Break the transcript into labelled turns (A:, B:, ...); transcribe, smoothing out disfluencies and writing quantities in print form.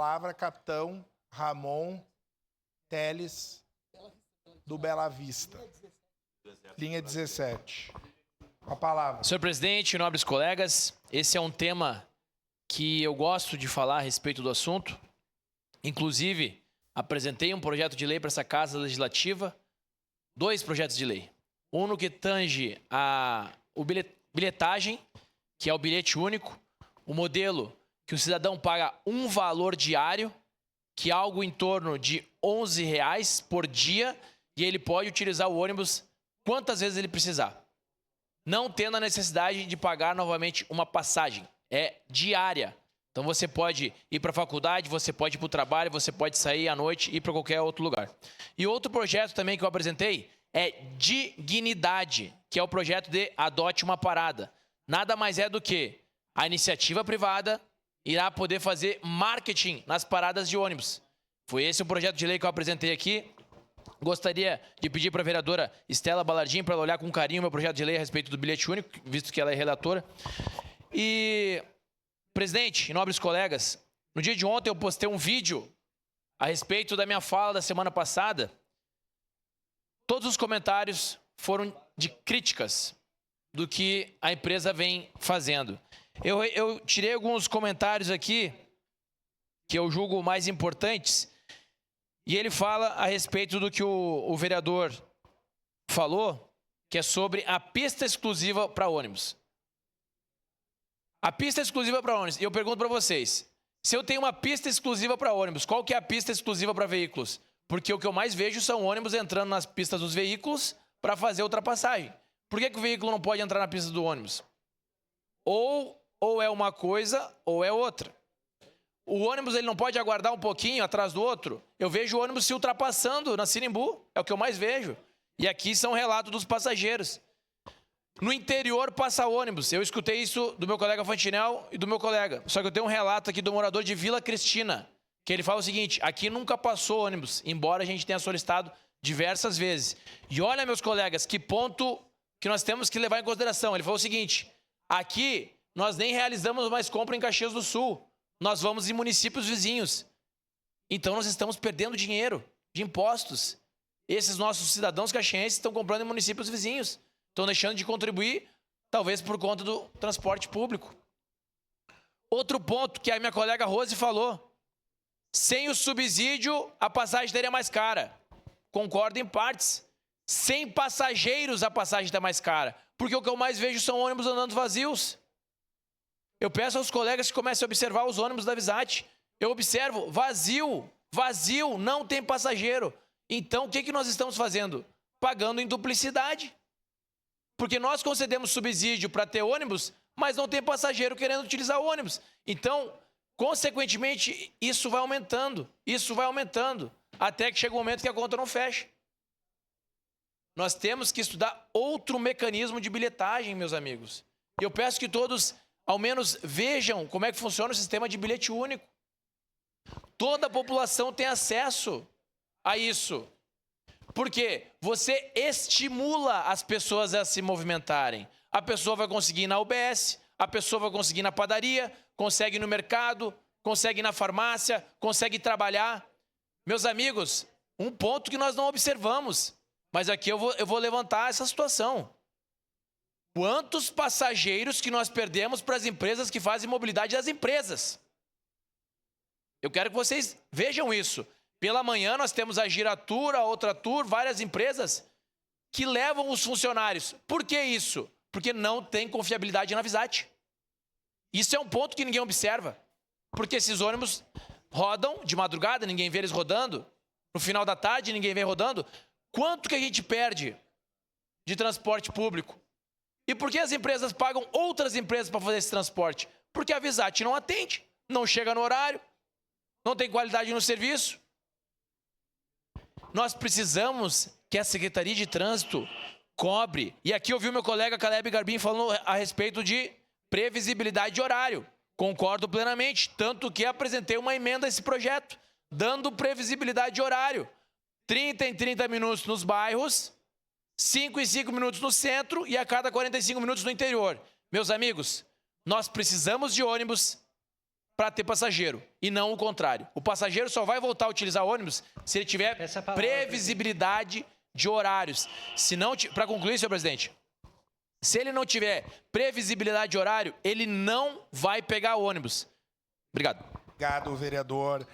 A: palavra, capitão Ramon Teles, do Bela Vista. Linha 17. A palavra.
B: Senhor presidente, nobres colegas, esse é um tema que eu gosto de falar a respeito do assunto. Inclusive, apresentei um projeto de lei para essa Casa Legislativa, 2 projetos de lei. Um no que tange a bilhetagem, que é o bilhete único, o modelo que o cidadão paga um valor diário, que é algo em torno de R$ 11 por dia, e ele pode utilizar o ônibus quantas vezes ele precisar, não tendo a necessidade de pagar novamente uma passagem. É diária. Então você pode ir para a faculdade, você pode ir para o trabalho, você pode sair à noite e ir para qualquer outro lugar. E outro projeto também que eu apresentei é Dignidade, que é o projeto de Adote uma Parada. Nada mais é do que a iniciativa privada irá poder fazer marketing nas paradas de ônibus. Foi esse o projeto de lei que eu apresentei aqui. Gostaria de pedir para a vereadora Estela Balardim para ela olhar com carinho o meu projeto de lei a respeito do bilhete único, visto que ela é relatora. E, presidente e nobres colegas, no dia de ontem eu postei um vídeo a respeito da minha fala da semana passada. Todos os comentários foram de críticas do que a empresa vem fazendo. Eu tirei alguns comentários aqui que eu julgo mais importantes, e ele fala a respeito do que o vereador falou, que é sobre a pista exclusiva para ônibus. A pista exclusiva para ônibus. E eu pergunto para vocês, se eu tenho uma pista exclusiva para ônibus, qual que é a pista exclusiva para veículos? Porque o que eu mais vejo são ônibus entrando nas pistas dos veículos para fazer ultrapassagem. Por que o veículo não pode entrar na pista do ônibus? Ou é uma coisa ou é outra. O ônibus ele não pode aguardar um pouquinho atrás do outro. Eu vejo o ônibus se ultrapassando na Sinimbu, é o que eu mais vejo. E aqui são relatos dos passageiros. No interior passa ônibus. Eu escutei isso do meu colega Fantinel e do meu colega. Só que eu tenho um relato aqui do morador de Vila Cristina, que ele fala o seguinte: aqui nunca passou ônibus, embora a gente tenha solicitado diversas vezes. E olha, meus colegas, que ponto que nós temos que levar em consideração. Ele falou o seguinte: aqui nós nem realizamos mais compra em Caxias do Sul. Nós vamos em municípios vizinhos. Então nós estamos perdendo dinheiro de impostos. Esses nossos cidadãos caxienses estão comprando em municípios vizinhos. Estão deixando de contribuir, talvez por conta do transporte público. Outro ponto que a minha colega Rose falou: sem o subsídio, a passagem teria mais cara. Concordo em partes. Sem passageiros, a passagem está mais cara. Porque o que eu mais vejo são ônibus andando vazios. Eu peço aos colegas que comecem a observar os ônibus da Visat. Eu observo, vazio, não tem passageiro. Então, o que nós estamos fazendo? Pagando em duplicidade. Porque nós concedemos subsídio para ter ônibus, mas não tem passageiro querendo utilizar o ônibus. Então, consequentemente, isso vai aumentando, até que chega um momento que a conta não fecha. Nós temos que estudar outro mecanismo de bilhetagem, meus amigos. E eu peço que todos, ao menos, vejam como é que funciona o sistema de bilhete único. Toda a população tem acesso a isso. Porque você estimula as pessoas a se movimentarem. A pessoa vai conseguir ir na UBS, a pessoa vai conseguir ir na padaria, consegue ir no mercado, consegue ir na farmácia, consegue trabalhar. Meus amigos, um ponto que nós não observamos, mas aqui eu vou levantar essa situação. Quantos passageiros que nós perdemos para as empresas que fazem mobilidade das empresas? Eu quero que vocês vejam isso. Pela manhã nós temos a Giratur, a Outratur, várias empresas que levam os funcionários. Por que isso? Porque não tem confiabilidade na Visat. Isso é um ponto que ninguém observa. Porque esses ônibus rodam de madrugada, ninguém vê eles rodando. No final da tarde, ninguém vê rodando. Quanto que a gente perde de transporte público? E por que as empresas pagam outras empresas para fazer esse transporte? Porque a Visat não atende, não chega no horário, não tem qualidade no serviço. Nós precisamos que a Secretaria de Trânsito cobre. E aqui eu ouvi o meu colega Caleb Garbim falando a respeito de previsibilidade de horário. Concordo plenamente, tanto que apresentei uma emenda a esse projeto, dando previsibilidade de horário. 30 em 30 minutos nos bairros, 5 em 5 minutos no centro e a cada 45 minutos no interior. Meus amigos, nós precisamos de ônibus para ter passageiro, e não o contrário. O passageiro só vai voltar a utilizar ônibus se ele tiver previsibilidade de horários. Se não, para concluir, senhor presidente, se ele não tiver previsibilidade de horário, ele não vai pegar ônibus. Obrigado.
A: Obrigado, vereador.